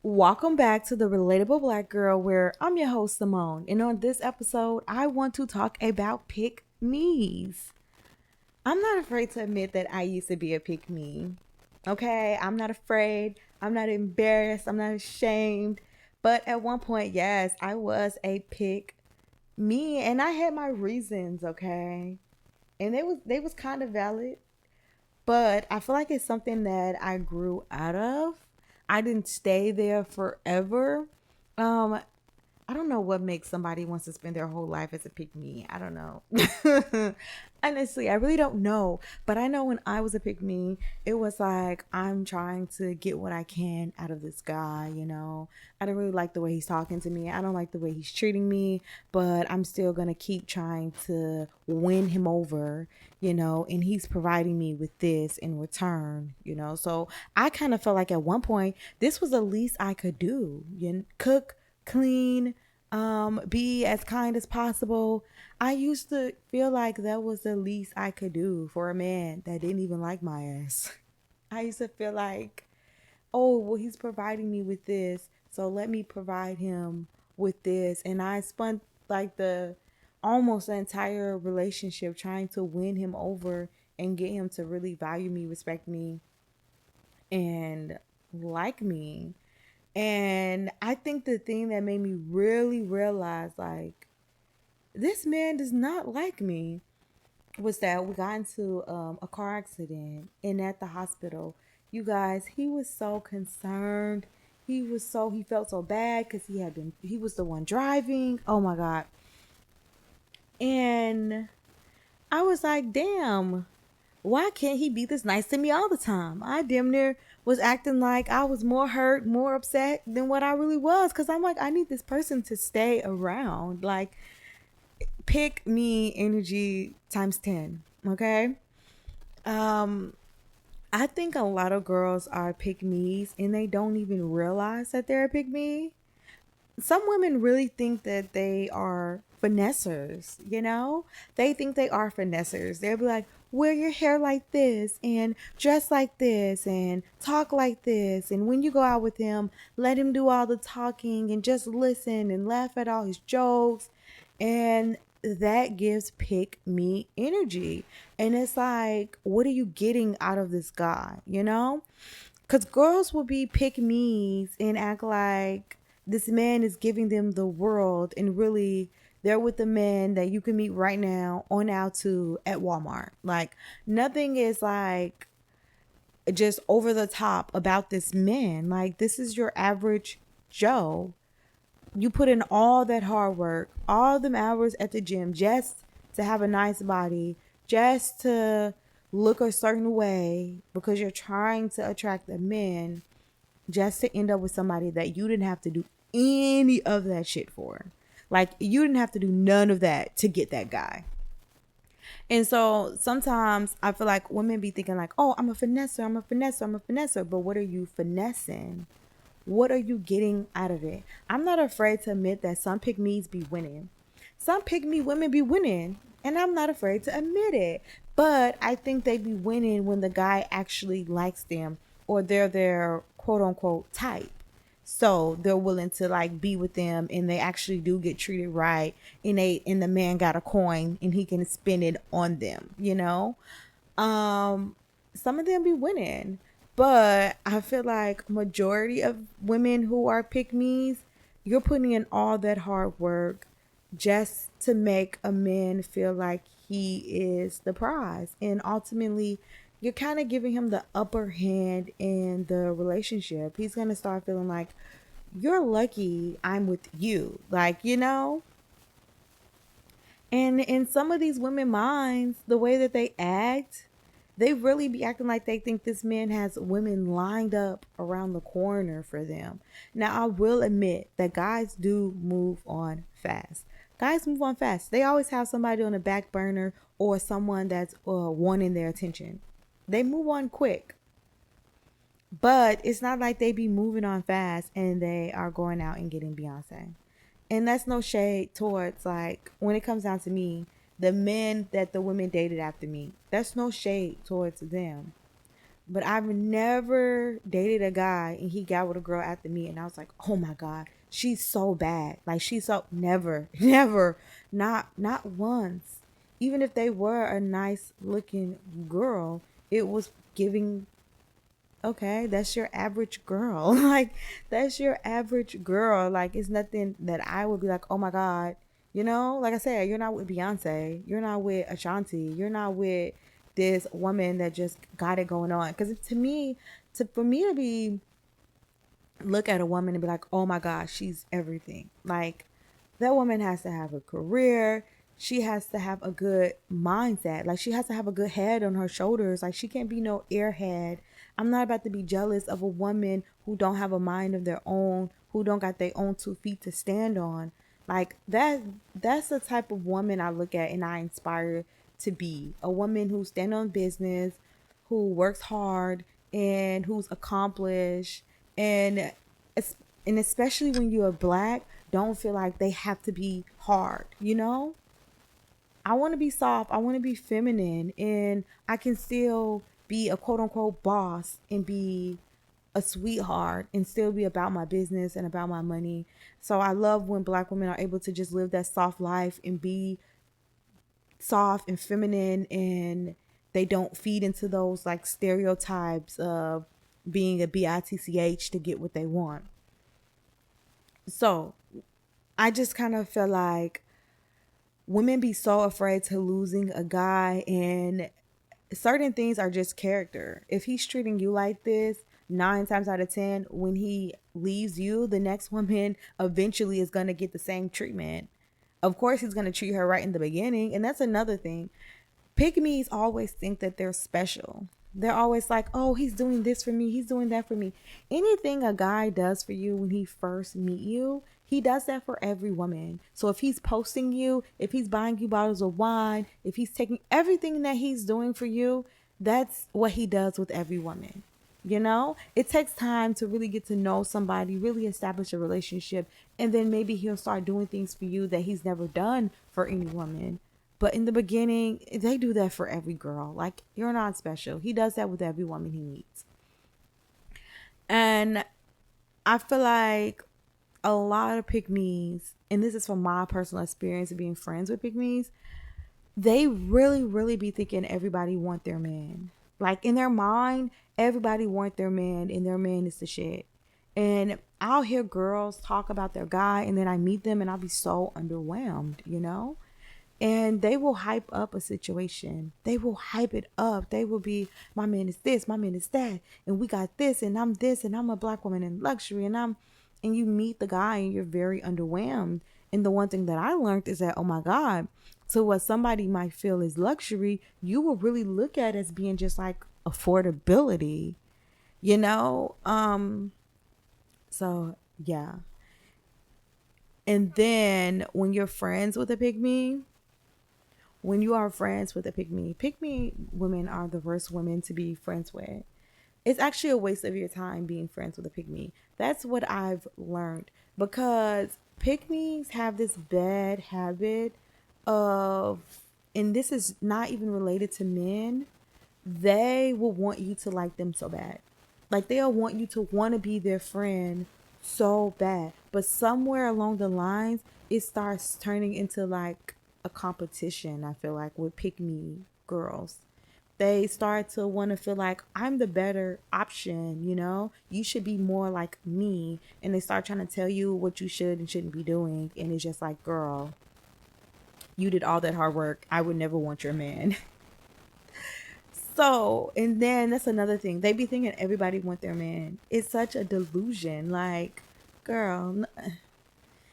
Welcome back to the Relatable Black Girl, where I'm your host, Simone. And on this episode, I want to talk about pick me's. I'm not afraid to admit that I used to be a pick me. Okay, I'm not afraid. I'm not embarrassed. I'm not ashamed. But at one point, yes, I was a pick me, and I had my reasons. Okay, and they was kind of valid. But I feel like it's something that I grew out of. I didn't stay there forever. Um, I don't know what makes somebody wants to spend their whole life as a pick me. I don't know. Honestly, I really don't know. But I know when I was a pick me, it was like I'm trying to get what I can out of this guy. I don't really like the way he's talking to me. I don't like the way he's treating me, but I'm still gonna keep trying to win him over, and he's providing me with this in return. So I kind of felt like at one point this was the least I could do. Cook, clean, be as kind as possible. I used to feel like that was the least I could do for a man that didn't even like my ass. I used to feel like, oh, well, he's providing me with this, so let me provide him with this. And I spent like the almost the entire relationship trying to win him over and get him to really value me, respect me, and like me. And I think the thing that made me really realize, like, this man does not like me was that we got into a car accident, and at the hospital, you guys, he was so concerned. He felt so bad because he was the one driving. Oh my God. And I was like, damn, why can't he be this nice to me all the time? I damn near was acting like I was more hurt, more upset than what I really was. Cause I'm like, I need this person to stay around. Like, pick me energy times 10. Okay. Um, I think a lot of girls are pick me's and they don't even realize that they're a pick me. Some women really think that they are finessers. They think they are finessers. They'll be like, wear your hair like this and dress like this and talk like this. And when you go out with him, let him do all the talking and just listen and laugh at all his jokes. And that gives pick me energy. And it's like, what are you getting out of this guy? Because girls will be pick me's and act like this man is giving them the world, and really they're with the man that you can meet right now on out to at Walmart. Like, nothing is like just over the top about this man. Like, this is your average Joe. You put in all that hard work, all them hours at the gym just to have a nice body, just to look a certain way because you're trying to attract a man, just to end up with somebody that you didn't have to do any of that shit for. Like, you didn't have to do none of that to get that guy. And so sometimes I feel like women be thinking like, oh, I'm a finesser, I'm a finesser, I'm a finesser. But what are you finessing? What are you getting out of it? I'm not afraid to admit that some pick me's be winning. Some pick me women be winning. And I'm not afraid to admit it. But I think they be winning when the guy actually likes them, or they're their quote unquote type. So they're willing to like be with them, and they actually do get treated right, and the man got a coin and he can spend it on them. Um some of them be winning, but I feel like majority of women who are pick me's, you're putting in all that hard work just to make a man feel like he is the prize, and ultimately you're kind of giving him the upper hand in the relationship. He's going to start feeling like, you're lucky I'm with you, and in some of these women minds, the way that they act, they really be acting like they think this man has women lined up around the corner for them. Now, I will admit that guys do move on fast. Guys move on fast. They always have somebody on the back burner or someone that's wanting their attention. They move on quick. But it's not like they be moving on fast and they are going out and getting Beyonce. And that's no shade towards, like, when it comes down to me, the men that the women dated after me, that's no shade towards them. But I've never dated a guy and he got with a girl after me and I was like, oh my God, she's so bad. Like she's so never, never, not once. Even if they were a nice looking girl, it was giving, okay, that's your average girl. Like that's your average girl. Like it's nothing that I would be like, oh my God. You know, like I said, you're not with Beyonce. You're not with Ashanti. You're not with this woman that just got it going on. Because to me, for me to be look at a woman and be like, oh my gosh, she's everything. Like that woman has to have a career. She has to have a good mindset. Like she has to have a good head on her shoulders. Like she can't be no airhead. I'm not about to be jealous of a woman who don't have a mind of their own, who don't got their own 2 feet to stand on. Like that's the type of woman I look at and I inspire to be. A woman who stand on business, who works hard and who's accomplished and and especially when you're black, don't feel like they have to be hard, you know? I want to be soft, I want to be feminine, and I can still be a quote unquote boss and be a sweetheart and still be about my business and about my money. So I love when black women are able to just live that soft life and be soft and feminine, and they don't feed into those like stereotypes of being a bitch to get what they want. So I just kind of feel like women be so afraid to losing a guy, and certain things are just character. If he's treating you like this, 9 times out of 10, when he leaves you, the next woman eventually is going to get the same treatment. Of course, he's going to treat her right in the beginning. And that's another thing. Pygmies always think that they're special. They're always like, oh, he's doing this for me. He's doing that for me. Anything a guy does for you when he first meet you, he does that for every woman. So if he's posting you, if he's buying you bottles of wine, if he's taking everything that he's doing for you, that's what he does with every woman. You know, it takes time to really get to know somebody, really establish a relationship, and then maybe he'll start doing things for you that he's never done for any woman. But in the beginning, they do that for every girl. Like, you're not special. He does that with every woman he meets. And I feel like a lot of pygmies, and this is from my personal experience of being friends with pygmies, they really, really be thinking everybody want their man. Like in their mind, everybody want their man and their man is the shit. And I'll hear girls talk about their guy and then I meet them and I'll be so underwhelmed, you know? And they will hype up a situation. They will hype it up. They will be, my man is this, my man is that, and we got this, and I'm a black woman in luxury, and you meet the guy and you're very underwhelmed. And the one thing that I learned is that, oh my God, so what somebody might feel is luxury, you will really look at as being just like affordability, you know? So yeah. And then when you're friends with a pygmy, when you are friends with a pygmy women are the worst women to be friends with. It's actually a waste of your time being friends with a pygmy. That's what I've learned, because pygmies have this bad habit of, and this is not even related to men, they will want you to like them so bad. Like they'll want you to want to be their friend so bad. But somewhere along the lines, it starts turning into like a competition, I feel like, with pick me girls. They start to want to feel like I'm the better option, you know? You should be more like me. And they start trying to tell you what you should and shouldn't be doing. And it's just like, girl, you did all that hard work. I would never want your man. So, and then that's another thing. They be thinking everybody want their man. It's such a delusion. Like, girl,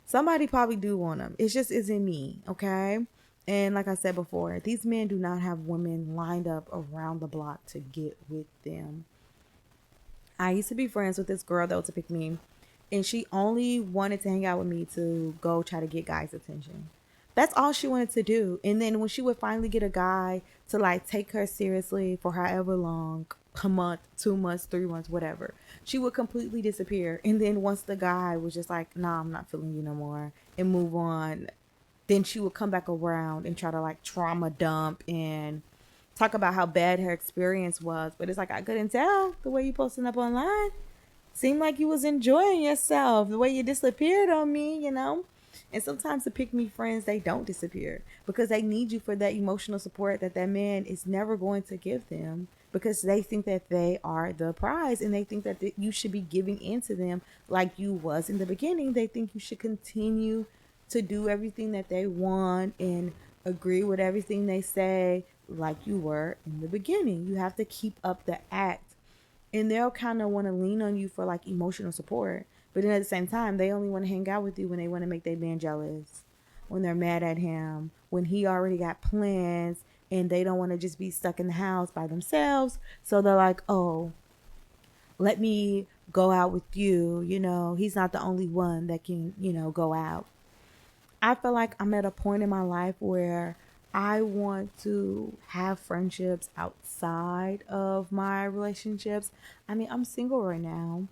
somebody probably do want them. It just isn't me, okay? And like I said before, these men do not have women lined up around the block to get with them. I used to be friends with this girl that was a pick me, and she only wanted to hang out with me to go try to get guys' attention. That's all she wanted to do. And then when she would finally get a guy to like take her seriously for however long, a month, 2 months, 3 months, whatever, she would completely disappear. And then once the guy was just like, nah, I'm not feeling you no more, and move on, then she would come back around and try to like trauma dump and talk about how bad her experience was, but it's like I couldn't tell the way you posting up online. Seemed like you was enjoying yourself. The way you disappeared on me. And sometimes the pick me friends, they don't disappear because they need you for that emotional support that man is never going to give them, because they think that they are the prize, and they think that you should be giving into them like you was in the beginning. They think you should continue to do everything that they want and agree with everything they say like you were in the beginning. You have to keep up the act, and they'll kind of want to lean on you for like emotional support. But then at the same time, they only want to hang out with you when they want to make their man jealous, when they're mad at him, when he already got plans and they don't want to just be stuck in the house by themselves. So they're like, oh, let me go out with you. He's not the only one that can, go out. I feel like I'm at a point in my life where I want to have friendships outside of my relationships. I mean, I'm single right now,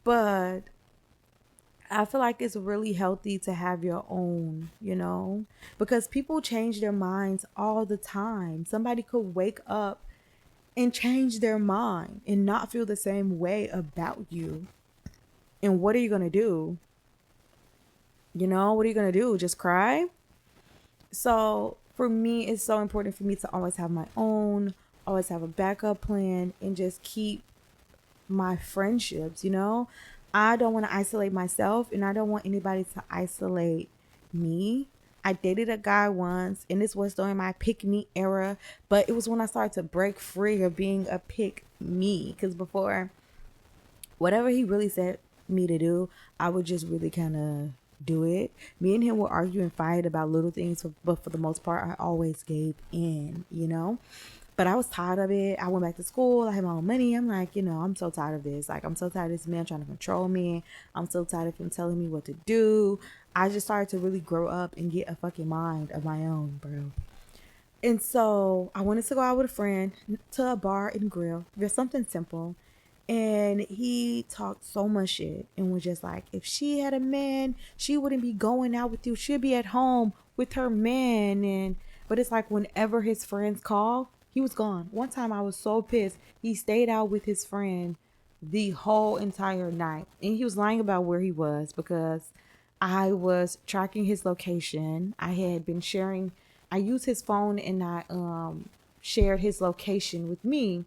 but I feel like it's really healthy to have your own, because people change their minds all the time. Somebody could wake up and change their mind and not feel the same way about you. And what are you going to do? What are you going to do? Just cry? So for me, it's so important for me to always have my own, always have a backup plan, and just keep my friendships. I don't want to isolate myself, and I don't want anybody to isolate me. I dated a guy once, and this was during my pick me era, but it was when I started to break free of being a pick me. Because before, whatever he really said me to do, I would just really kind of do it. Me and him would argue and fight about little things, but for the most part, I always gave in. But I was tired of it. I went back to school. I had my own money. I'm like, I'm so tired of this. Like, I'm so tired of this man trying to control me. I'm so tired of him telling me what to do. I just started to really grow up and get a fucking mind of my own, bro. And so I wanted to go out with a friend to a bar and grill. There's something simple. And he talked so much shit and was just like, if she had a man, she wouldn't be going out with you. She'd be at home with her man. But it's like whenever his friends call, he was gone. One time I was so pissed. He stayed out with his friend the whole entire night. And he was lying about where he was because I was tracking his location. I had been sharing, I used his phone and I shared his location with me.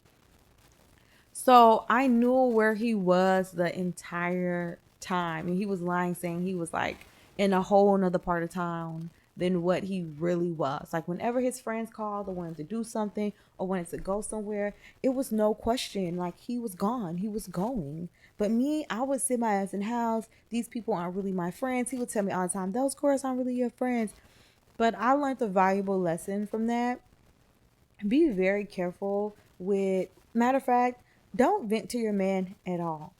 So I knew where he was the entire time. And he was lying, saying he was like in a whole nother part of town than what he really was. Like whenever his friends called or wanted to do something or wanted to go somewhere, it was no question. Like he was gone. He was going. But me, I would sit my ass in the house. These people aren't really my friends. He would tell me all the time, those girls aren't really your friends. But I learned a valuable lesson from that. Be very careful with, matter of fact, don't vent to your man at all.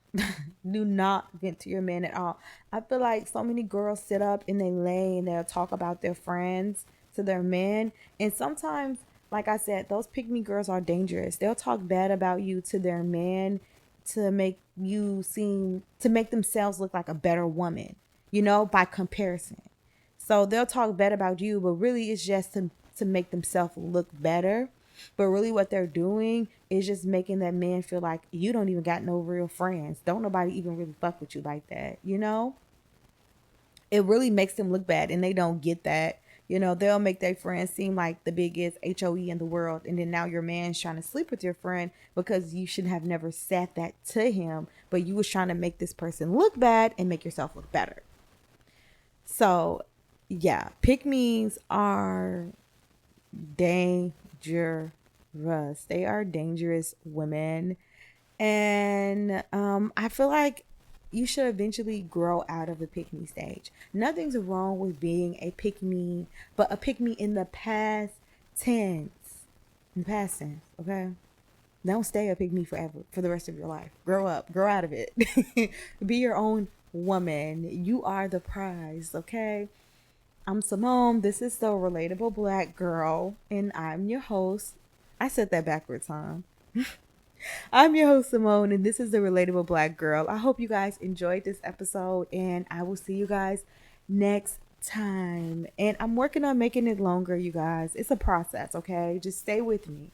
Do not vent to your man at all. I feel like so many girls sit up and they lay and they'll talk about their friends to their men. And sometimes, like I said, those pick me girls are dangerous. They'll talk bad about you to their man to make you seem, to make themselves look like a better woman, by comparison. So they'll talk bad about you, but really it's just to make themselves look better. But really what they're doing is just making that man feel like you don't even got no real friends. Don't nobody even really fuck with you like that. It really makes them look bad, and they don't get that. They'll make their friends seem like the biggest HOE in the world, and then now your man's trying to sleep with your friend because you should have never said that to him, but you was trying to make this person look bad and make yourself look better. So yeah, pick me's are dangerous. They are dangerous women. And I feel like you should eventually grow out of the pick me stage. Nothing's wrong with being a pick me, but a pick me in the past tense. In the past tense, okay? Don't stay a pick me forever, for the rest of your life. Grow up, grow out of it. Be your own woman. You are the prize, okay? I'm Simone. This is the Relatable Black Girl, and I'm your host. I said that backwards, huh? I'm your host, Simone, and this is the Relatable Black Girl. I hope you guys enjoyed this episode, and I will see you guys next time. And I'm working on making it longer, you guys. It's a process, okay? Just stay with me.